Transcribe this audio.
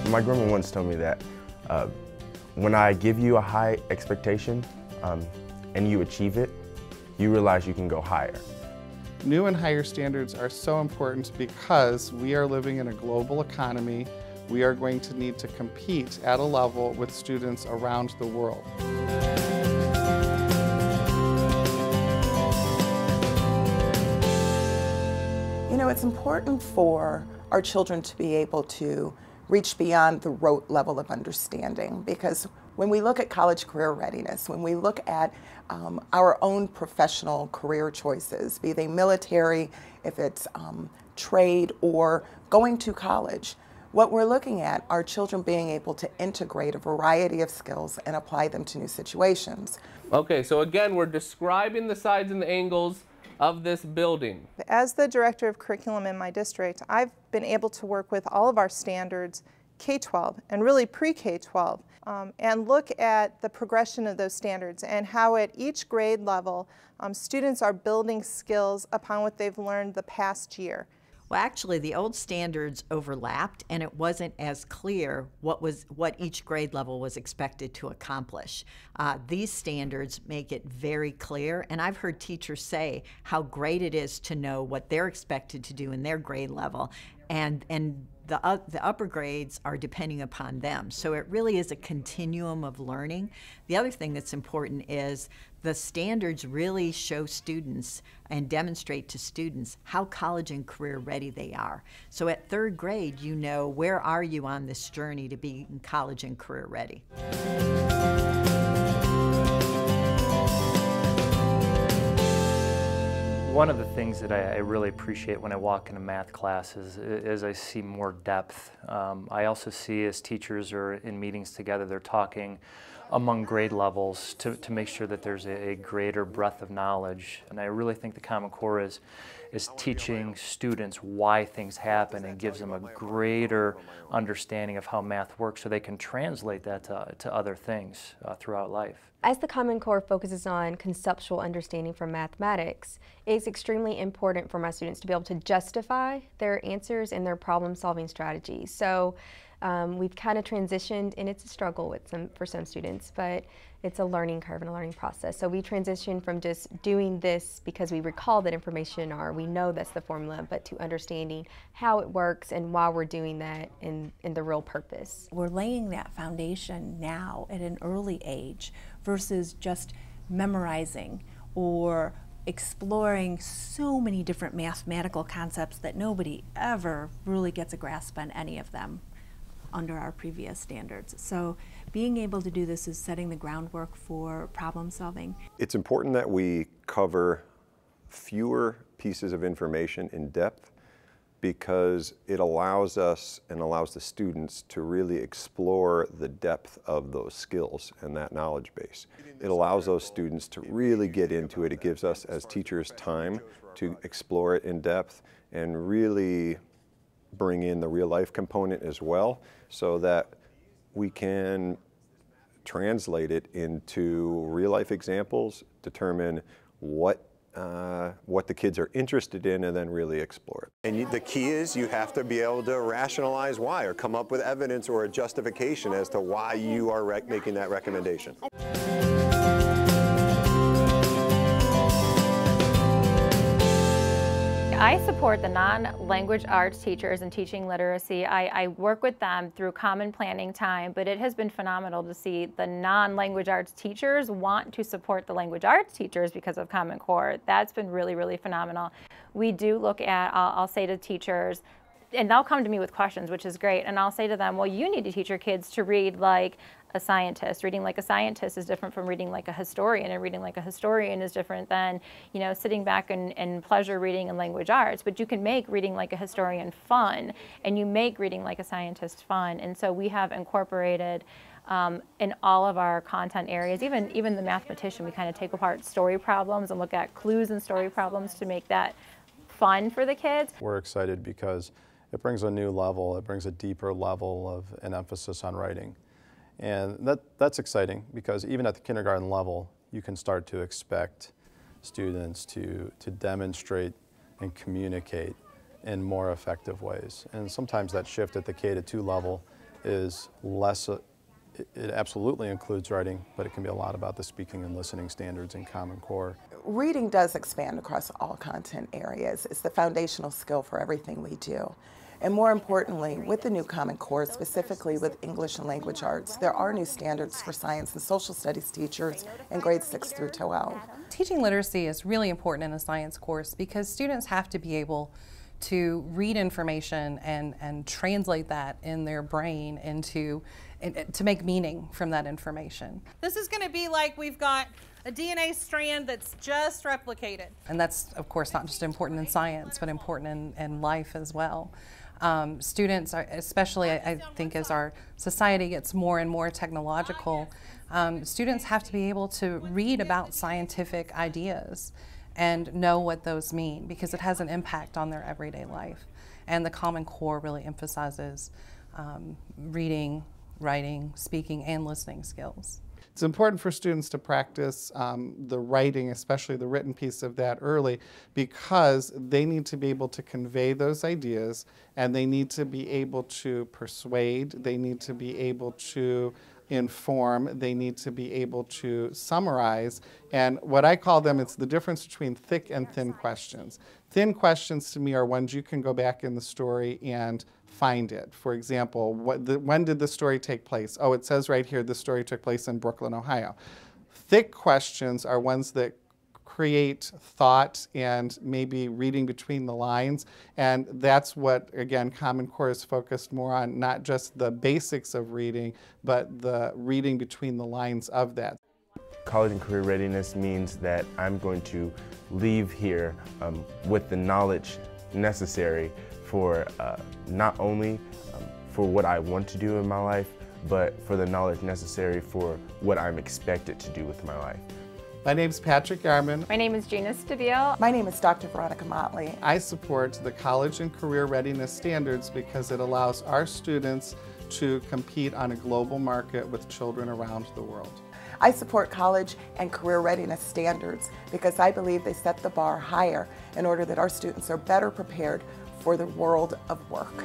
My grandma once told me that when I give you a high expectation and you achieve it, you realize you can go higher. New and higher standards are so important because we are living in a global economy. We are going to need to compete at a level with students around the world. You know, it's important for our children to be able to reach beyond the rote level of understanding, because when we look at college career readiness, when we look at our own professional career choices, be they military, if it's trade, or going to college, what we're looking at are children being able to integrate a variety of skills and apply them to new situations. Okay, so again, we're describing the sides and the angles of this building. As the director of curriculum in my district, I've been able to work with all of our standards, K-12 and really pre-K-12, and look at the progression of those standards and how at each grade level students are building skills upon what they've learned the past year. Well, actually, the old standards overlapped, and it wasn't as clear what each grade level was expected to accomplish. These standards make it very clear, and I've heard teachers say how great it is to know what they're expected to do in their grade level, and the upper grades are depending upon them. So it really is a continuum of learning. The other thing that's important is the standards really show students and demonstrate to students how college and career ready they are. So at third grade, you know, where are you on this journey to being college and career ready? One of the things that I really appreciate when I walk into math classes is I see more depth. I also see as teachers are in meetings together, they're talking among grade levels to make sure that there's a greater breadth of knowledge. And I really think the Common Core is teaching students why things happen and gives them a greater understanding of how math works so they can translate that to other things throughout life. As the Common Core focuses on conceptual understanding for mathematics, it's extremely important for my students to be able to justify their answers and their problem-solving strategies. So we've kind of transitioned, and it's a struggle for some students, but it's a learning curve and a learning process. So we transitioned from just doing this because we recall that information or we know that's the formula, but to understanding how it works and why we're doing that in the real purpose. We're laying that foundation now at an early age versus just memorizing or exploring so many different mathematical concepts that nobody ever really gets a grasp on any of them under our previous standards. So being able to do this is setting the groundwork for problem solving. It's important that we cover fewer pieces of information in depth because it allows us and allows the students to really explore the depth of those skills and that knowledge base. It allows those students to really get into it. It gives us as teachers time to explore it in depth and really bring in the real life component as well so that we can translate it into real life examples, determine what the kids are interested in, and then really explore it. And the key is you have to be able to rationalize why or come up with evidence or a justification as to why you are making that recommendation. I support the non-language arts teachers in teaching literacy. I work with them through common planning time, but it has been phenomenal to see the non-language arts teachers want to support the language arts teachers because of Common Core. That's been really, really phenomenal. We do look at, I'll say to teachers, and they'll come to me with questions, which is great, and I'll say to them, well, you need to teach your kids to read like a scientist. Reading like a scientist is different from reading like a historian, and reading like a historian is different than, you know, sitting back and pleasure reading in language arts. But you can make reading like a historian fun, and you make reading like a scientist fun. And so we have incorporated in all of our content areas, even the mathematician, we kind of take apart story problems and look at clues in story problems to make that fun for the kids. We're excited because it brings a new level, it brings a deeper level of an emphasis on writing. And that's exciting because even at the kindergarten level, you can start to expect students to demonstrate and communicate in more effective ways. And sometimes that shift at the K-2 level is less, it absolutely includes writing, but it can be a lot about the speaking and listening standards in Common Core. Reading does expand across all content areas. It's the foundational skill for everything we do. And more importantly, with the new Common Core, specifically with English and Language Arts, there are new standards for science and social studies teachers in grades 6 through 12. Teaching literacy is really important in a science course because students have to be able to read information and translate that in their brain to make meaning from that information. This is going to be like we've got a DNA strand that's just replicated. And that's, of course, not just important in science, but important in life as well. Students, especially I think as our society gets more and more technological, students have to be able to read about scientific ideas and know what those mean because it has an impact on their everyday life. And the Common Core really emphasizes reading, writing, speaking, and listening skills. It's important for students to practice the writing, especially the written piece of that early, because they need to be able to convey those ideas and they need to be able to persuade, they need to be able to inform, they need to be able to summarize, and what I call them, it's the difference between thick and thin questions. Thin questions to me are ones you can go back in the story and find it. For example, when did the story take place? Oh, it says right here the story took place in Brooklyn, Ohio. Thick questions are ones that create thought and maybe reading between the lines, and that's what, again, Common Core is focused more on, not just the basics of reading, but the reading between the lines of that. College and career readiness means that I'm going to leave here with the knowledge necessary for not only for what I want to do in my life, but for the knowledge necessary for what I'm expected to do with my life. My name is Patrick Yarman. My name is Gina Stabile. My name is Dr. Veronica Motley. I support the College and Career Readiness Standards because it allows our students to compete on a global market with children around the world. I support college and career readiness standards because I believe they set the bar higher in order that our students are better prepared for the world of work.